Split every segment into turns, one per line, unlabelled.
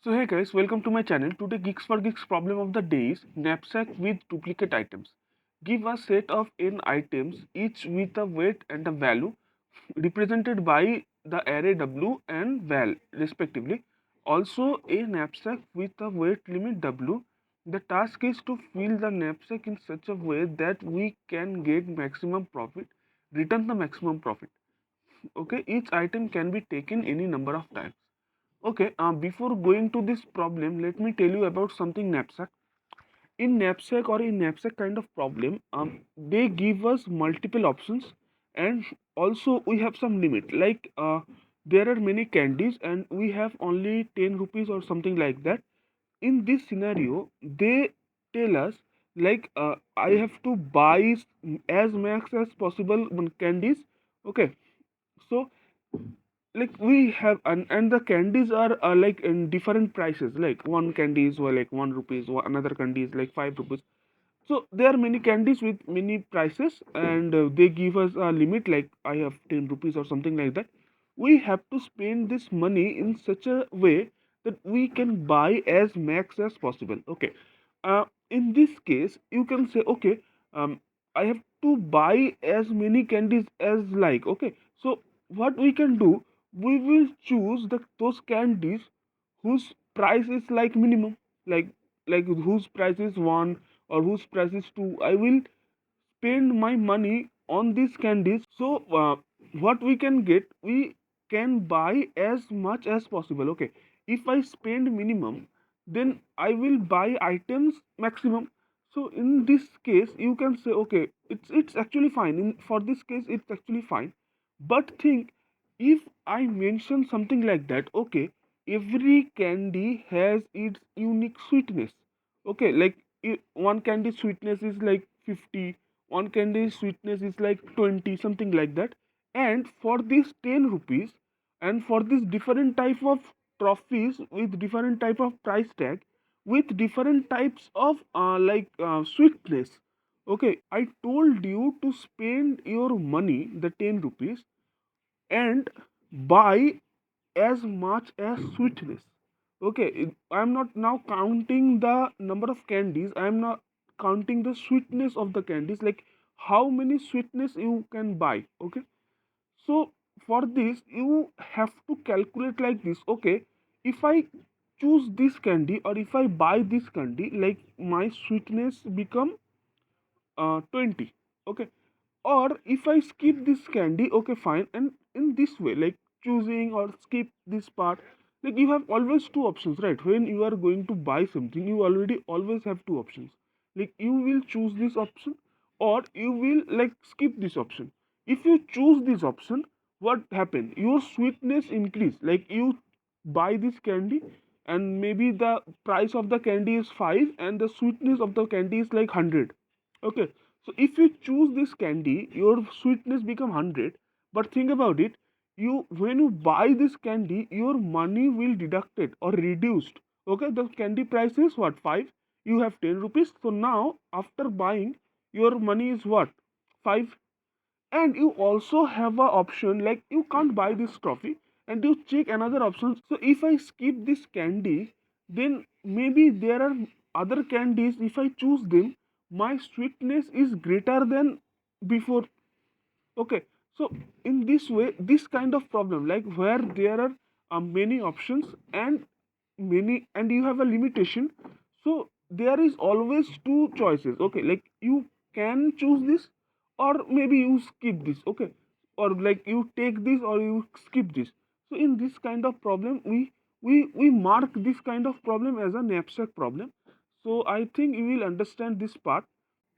So hey guys, welcome to my channel. Today Geeks for Geeks problem of the day is knapsack with duplicate items. Give a set of n items each with a weight and a value represented by the array W and val respectively. Also a knapsack with a weight limit W. The task is to fill the knapsack in such a way that we can get maximum profit, return the maximum profit. Okay, each item can be taken any number of times. Okay, before going to this problem, let me tell you about something knapsack. In knapsack or in knapsack kind of problem, they give us multiple options, and also we have some limit. Like there are many candies and we have only 10 rupees or something like that. In this scenario, they tell us like I have to buy as max as possible candies. Okay, so like we have and the candies are like in different prices, like one candy is like 1 rupees, another candy is like 5 rupees. So there are many candies with many prices, and they give us a limit like I have 10 rupees or something like that. We have to spend this money in such a way that we can buy as max as possible. Okay, in this case you can say okay, I have to buy as many candies as like. Okay, so what we can do, we will choose those candies whose price is like minimum, like whose price is 1 or whose price is 2. I will spend my money on these candies. So what we can get, we can buy as much as possible. Okay, if I spend minimum, then I will buy items maximum. So in this case you can say okay, it's actually fine. For this case it's actually fine. But think, if I mention something like that, okay, every candy has its unique sweetness. Okay, like one candy sweetness is like 50, one candy sweetness is like 20, something like that. And for this 10 rupees, and for this different type of trophies with different type of price tag, with different types of sweetness. Okay, I told you to spend your money, the 10 rupees, and buy as much as sweetness. Okay, I'm not now counting the number of candies, I'm not counting the sweetness of the candies, like how many sweetness you can buy. Okay, so for this you have to calculate like this. Okay, if I choose this candy or if I buy this candy, like my sweetness become 20. Okay, or if I skip this candy, okay fine. And in this way, like choosing or skip this part, like you have always two options, right? When you are going to buy something, you already always have two options. Like you will choose this option or you will like skip this option. If you choose this option, what happen, your sweetness increase. Like you buy this candy and maybe the price of the candy is 5 and the sweetness of the candy is like 100. Okay, so if you choose this candy, your sweetness become 100. But think about it, you when you buy this candy, your money will deducted or reduced. Okay, the candy price is what, 5, you have 10 rupees. So now after buying, your money is what, 5. And you also have a option like you can't buy this trophy, and you check another option. So if I skip this candy, then maybe there are other candies, if I choose them, my sweetness is greater than before. Okay, so in this way, this kind of problem, like where there are many options and many, and you have a limitation, so there is always two choices. Okay, like you can choose this or maybe you skip this. Okay, or like you take this or you skip this. So in this kind of problem, we mark this kind of problem as a knapsack problem. So I think you will understand this part.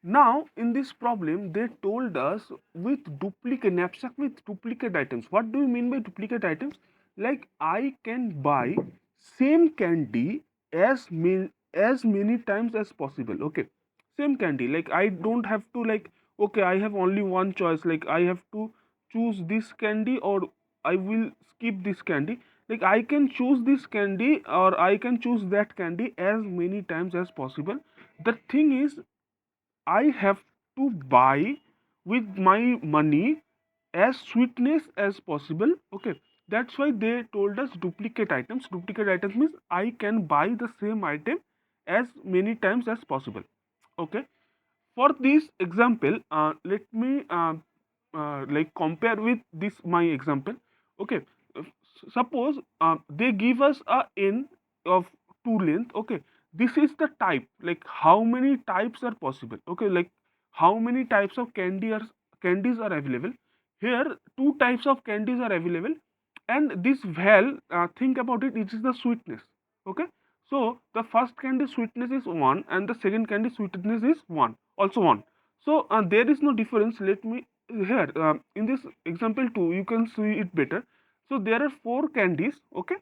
Now, in this problem, they told us with duplicate knapsack with duplicate items. What do you mean by duplicate items? Like I can buy same candy as many times as possible. Okay, same candy. Like I don't have to like, okay, I have only one choice. Like I have to choose this candy or I will skip this candy. Like I can choose this candy or I can choose that candy as many times as possible. The thing is, I have to buy with my money as sweetness as possible. Okay, That's why they told us duplicate items. Duplicate items means I can buy the same item as many times as possible. Okay. For this example, let me like compare with this my example. Okay. Suppose they give us a n of two length. Okay. This is the type, like how many types are possible. Okay. Like how many types of candies are available. Here two types of candies are available, and this val, think about it, it is the sweetness. Okay. So the first candy sweetness is 1 and the second candy sweetness is 1, also 1. So there is no difference. Let me here in this example 2 you can see it better. So there are 4 candies. Okay.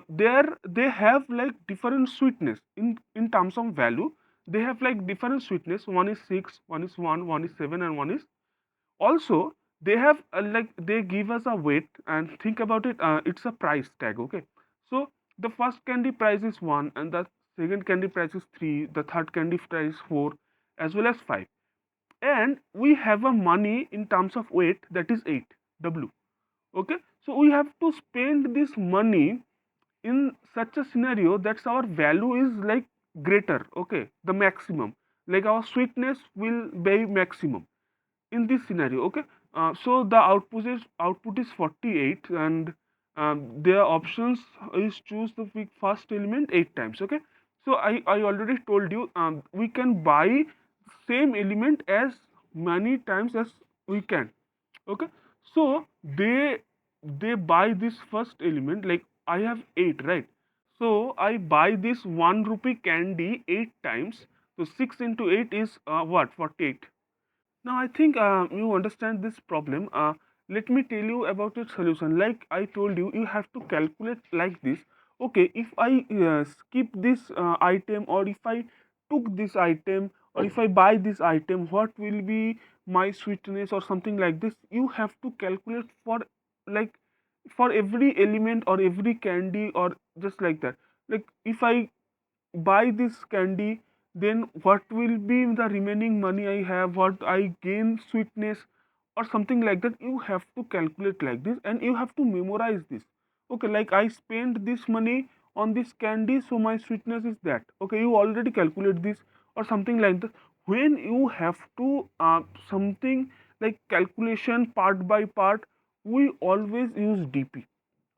There they have like different sweetness in terms of value. They have like different sweetness. One is 6, one is 1, one is 7, and one is also they have like they give us a weight, and think about it, it's a price tag. Okay. So the first candy price is 1 and the second candy price is 3, the third candy price is 4 as well as 5, and we have a money in terms of weight that is 8 w. Okay. So we have to spend this money in such a scenario that our value is like greater. Okay, the maximum, like our sweetness will be maximum in this scenario. Okay. So the output is 48, and their options is choose the first element 8 times. Okay. So I already told you, we can buy same element as many times as we can. Okay. So they buy this first element, like I have 8, right? So I buy this 1 rupee candy 8 times. So 6 into 8 is what, 48. Now I think you understand this problem. Let me tell you about its solution. Like I told you, you have to calculate like this. Okay, if I skip this item, or if I took this item, or if I buy this item, what will be my sweetness or something like this? You have to calculate for like for every element or every candy or just like that. Like if I buy this candy, then what will be the remaining money I have, what I gain sweetness or something like that. You have to calculate like this and you have to memorize this. Okay, like I spent this money on this candy, so my sweetness is that. Okay, you already calculate this or something like that. When you have to something like calculation part by part, we always use DP.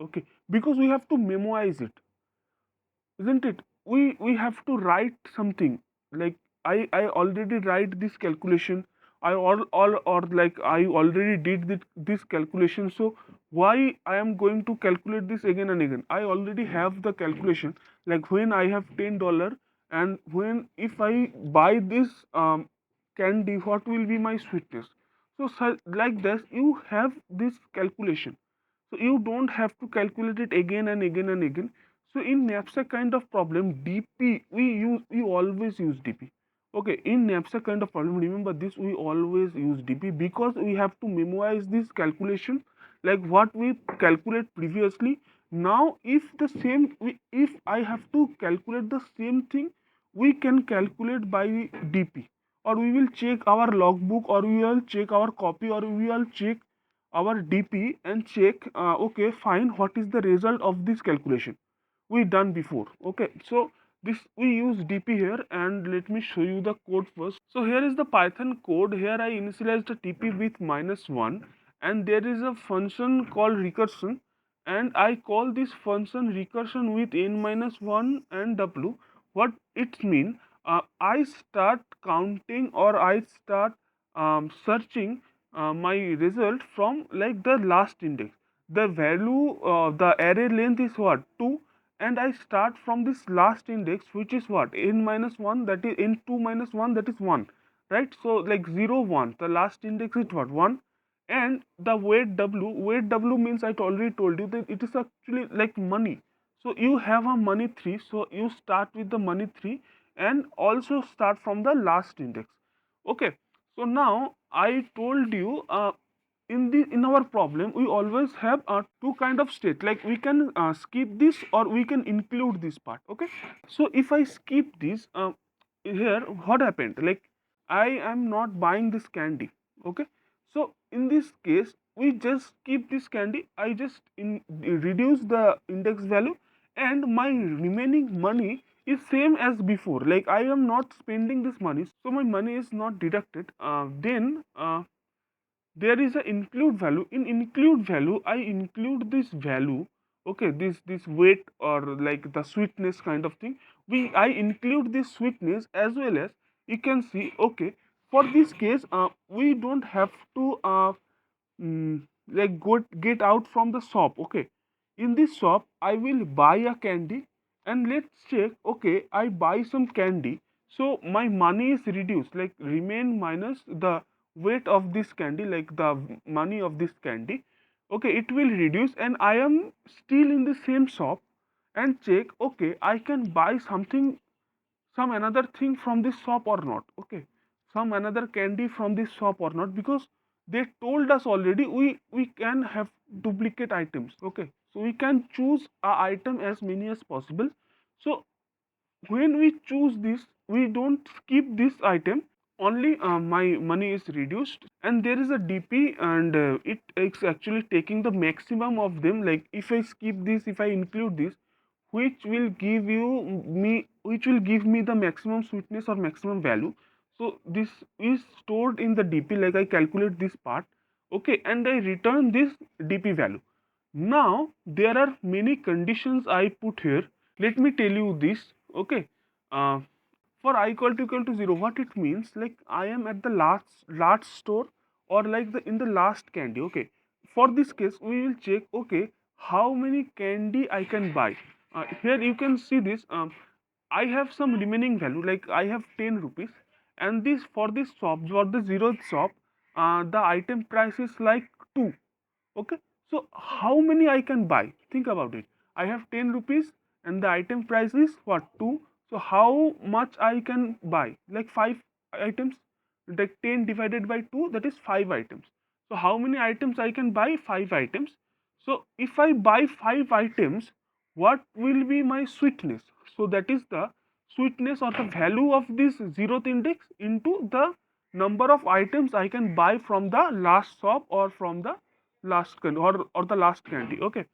Okay, because we have to memorize it, isn't it? We have to write something, like I already write this calculation. I all or like I already did this calculation, so why I am going to calculate this again and again? I already have the calculation, like when I have $10, and when if I buy this candy, what will be my sweetness? So like this you have this calculation, so you don't have to calculate it again and again and again. So in knapsack kind of problem, DP we always use DP. Okay, in knapsack kind of problem, remember this, we always use DP because we have to memorize this calculation, like what we calculate previously. Now if the same if I have to calculate the same thing, we can calculate by DP, or we will check our logbook, or we will check our copy, or we will check our DP and check, okay, fine, what is the result of this calculation we done before. Okay, so this we use DP here, and let me show you the code first. So here is the Python code. Here I initialize the TP with -1, and there is a function called recursion, and I call this function recursion with n-1 and w. What it mean? I start counting, or I start searching my result from like the last index. The value, the array length is what, 2, and I start from this last index, which is what, n-1, that is n2 minus 1, that is 1, right? So like 0 1, the last index is what, 1, and the weight w means I already told you that it is actually like money. So you have a money 3, so you start with the money 3 and also start from the last index. Okay, so now I told you, in our problem we always have two kind of state, like we can skip this or we can include this part. Okay, so if I skip this, here what happened, like I am not buying this candy. Okay, so in this case we just keep this candy. I just reduce the index value, and my remaining money is same as before. Like I am not spending this money, so my money is not deducted. Then there is a include value. In include value, I include this value. Okay, this weight or like the sweetness kind of thing. I include this sweetness as well as you can see. Okay, for this case, we don't have to like get out from the shop. Okay, in this shop I will buy a candy, and let's check. Okay, I buy some candy, so my money is reduced, like remain minus the weight of this candy, like the money of this candy. Okay, it will reduce, and I am still in the same shop and check. Okay, I can buy something, some another thing from this shop or not. Okay, some another candy from this shop or not, because they told us already we can have duplicate items. Okay, so we can choose a item as many as possible. So when we choose this, we don't skip this item. Only my money is reduced, and there is a DP, and it's actually taking the maximum of them. Like if I skip this, if I include this, which will give me the maximum sweetness or maximum value. So this is stored in the DP, like I calculate this part. Okay, and I return this DP value. Now there are many conditions I put here. Let me tell you this. Okay, uh, for I equal to 0, what it means, like I am at the last store, or like the in the last candy. Okay, for this case we will check. Okay, how many candy I can buy. Here you can see this. I have some remaining value, like I have 10 rupees, and this for this shop, for the zeroth shop, the item price is like 2. Okay, so how many I can buy? Think about it. I have 10 rupees, and the item price is what, 2. So how much I can buy? Like 5 items. Like 10 divided by 2, that is 5 items. So how many items I can buy? 5 items. So if I buy 5 items, what will be my sweetness? So that is the sweetness or the value of this zeroth index into the number of items I can buy from the last shop, or from the last candy, or the last candy. Okay,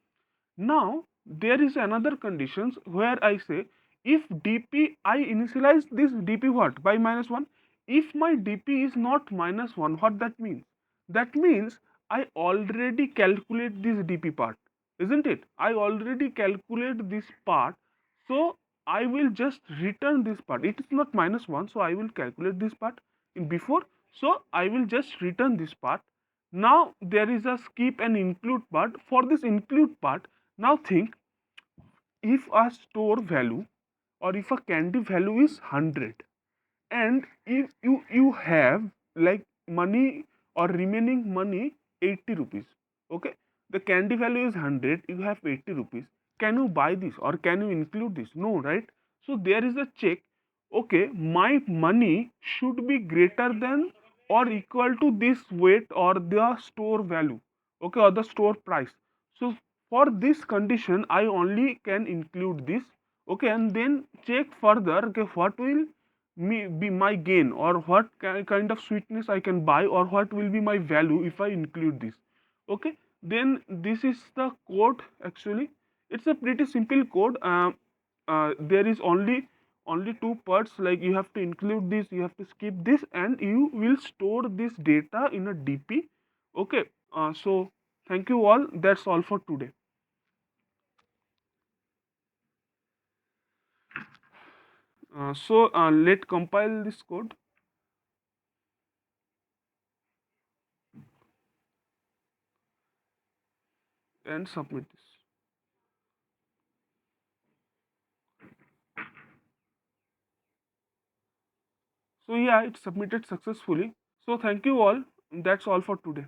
now there is another conditions where I say, if DP, I initialize this DP what by -1. If my DP is not -1, what that means? That means I already calculate this DP part, isn't it? I already calculate this part, so I will just return this part. It is not -1, so I will calculate this part in before. So I will just return this part. Now there is a skip and include part. For this include part, now think, if a store value or if a candy value is 100, and if you have like money or remaining money 80 rupees. Okay, the candy value is 100, you have 80 rupees. Can you buy this, or can you include this? No, right? So there is a check. Okay, my money should be greater than or equal to this weight or the store value. Okay, or the store price. So for this condition I only can include this. Okay, and then check further. Okay, what will be my gain, or what kind of sweetness I can buy, or what will be my value if I include this. Okay, then this is the code. Actually it's a pretty simple code. There is only two parts, like you have to include this, you have to skip this, and you will store this data in a DP. Okay, so thank you all. That's all for today. Let compile this code and submit this. So yeah, it's submitted successfully. So thank you all. That's all for today.